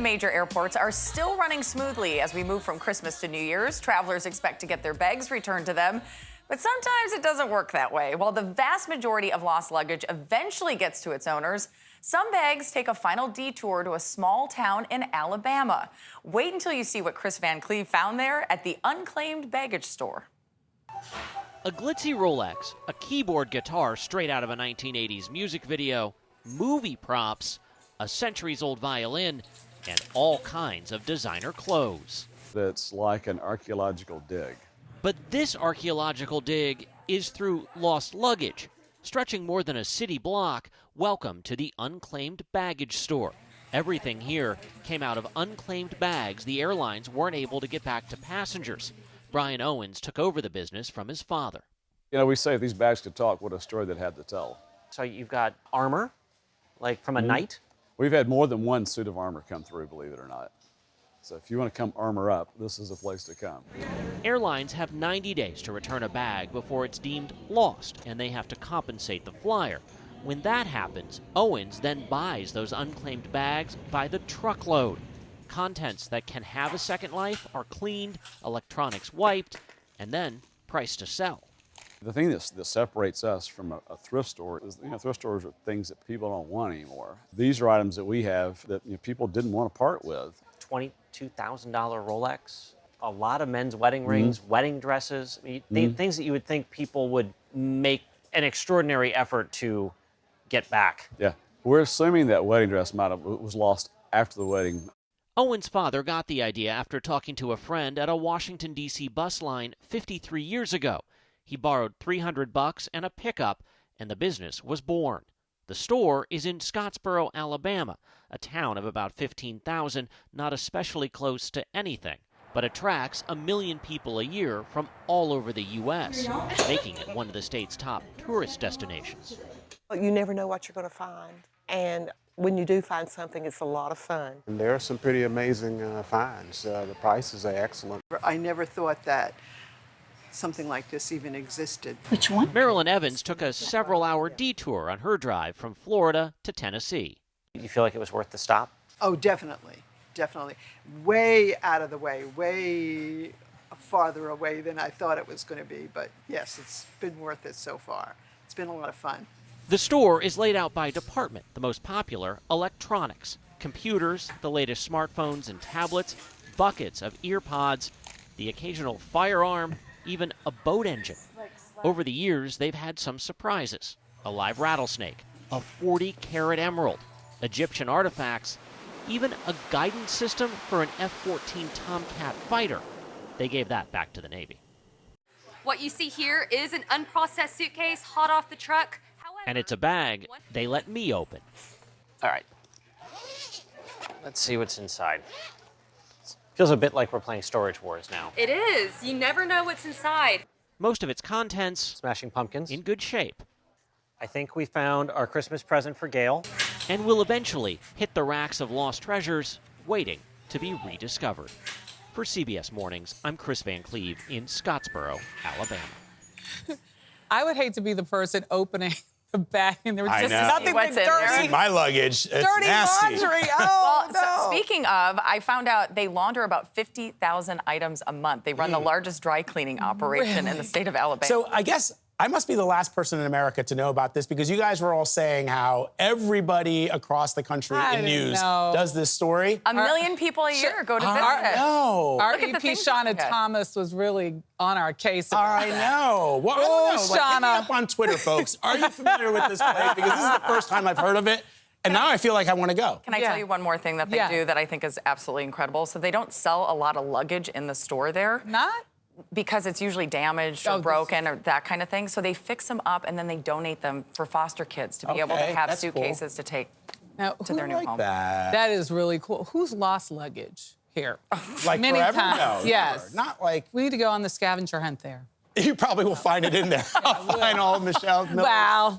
major airports are still running smoothly as we move from Christmas to New Year's. Travelers expect to get their bags returned to them, but sometimes it doesn't work that way. While the vast majority of lost luggage eventually gets to its owners, some bags take a final detour to a small town in Alabama. Wait until you see what Chris Van Cleve found there at the unclaimed baggage store. A glitzy Rolex, a keyboard guitar straight out of a 1980s music video, movie props, a centuries-old violin, and all kinds of designer clothes. It's like an archaeological dig. But this archaeological dig is through lost luggage. Stretching more than a city block, welcome to the unclaimed baggage store. Everything here came out of unclaimed bags the airlines weren't able to get back to passengers. Brian Owens took over the business from his father. You know, we say if these bags could talk, what a story they'd have to tell. So you've got armor, like from a knight? We've had more than one suit of armor come through, believe it or not. So if you want to come armor up, this is a place to come. Airlines have 90 days to return a bag before it's deemed lost, and they have to compensate the flyer. When that happens, Owens then buys those unclaimed bags by the truckload. Contents that can have a second life are cleaned, electronics wiped, and then priced to sell. The thing that separates us from a thrift store is, thrift stores are things that people don't want anymore. These are items that we have that people didn't want to part with. $22,000 Rolex, a lot of men's wedding rings, wedding dresses, things that you would think people would make an extraordinary effort to get back. Yeah, we're assuming that wedding dress was lost after the wedding. Owen's father got the idea after talking to a friend at a Washington, D.C. bus line 53 years ago. He borrowed $300 and a pickup, and the business was born. The store is in Scottsboro, Alabama, a town of about 15,000, not especially close to anything, but attracts 1 million people a year from all over the U.S., making it one of the state's top tourist destinations. You never know what you're going to find, and when you do find something, it's a lot of fun. And there are some pretty amazing finds. The prices are excellent. I never thought that something like this even existed. Which one? Marilyn Evans took a several-hour detour on her drive from Florida to Tennessee. Do you feel like it was worth the stop? Oh, definitely, definitely. Way out of the way, way farther away than I thought it was going to be. But yes, it's been worth it so far. It's been a lot of fun. The store is laid out by department, the most popular, electronics, computers, the latest smartphones and tablets, buckets of ear pods, the occasional firearm, even a boat engine. Over the years, they've had some surprises. A live rattlesnake, a 40-carat emerald, Egyptian artifacts, even a guidance system for an F-14 Tomcat fighter. They gave that back to the Navy. What you see here is an unprocessed suitcase hot off the truck. And it's a bag they let me open. All right. Let's see what's inside. Feels a bit like we're playing Storage Wars now. It is. You never know what's inside. Most of its contents Smashing Pumpkins. in good shape. I think we found our Christmas present for Gayle. And will eventually hit the racks of lost treasures waiting to be rediscovered. For CBS Mornings, I'm Chris Van Cleve in Scottsboro, Alabama. I would hate to be the person opening the bag and there was just nothing but What's in there? dirty, My luggage, it's dirty nasty. laundry. Oh, Well, no. so speaking of, I found out they launder about 50,000 items a month. They run the largest dry cleaning operation in the state of Alabama. So I guess I must be the last person in America to know about this because you guys were all saying how everybody across the country I in didn't news know. does this story. 1 million people a year go to visit. No. Our Look at the EP, things Shauna we had. Thomas, was really on our case about I know. Well, I don't know. Like, hit me Shauna. up on Twitter, folks. Are you familiar with this place? Because this is the first time I've heard of it. And now I feel like I want to go. Can I tell you one more thing that they do that I think is absolutely incredible? So they don't sell a lot of luggage in the store there. Not? Because it's usually damaged or broken or that kind of thing. So they fix them up and then they donate them for foster kids to be able to have that's suitcases to take Now, to their new home. That is really cool. Who's lost luggage here? Like Many forever? times. No, Yes. never. Not like... We need to go on the scavenger hunt there. You probably will find it in there. I'll find all Michelle Miller's Wow.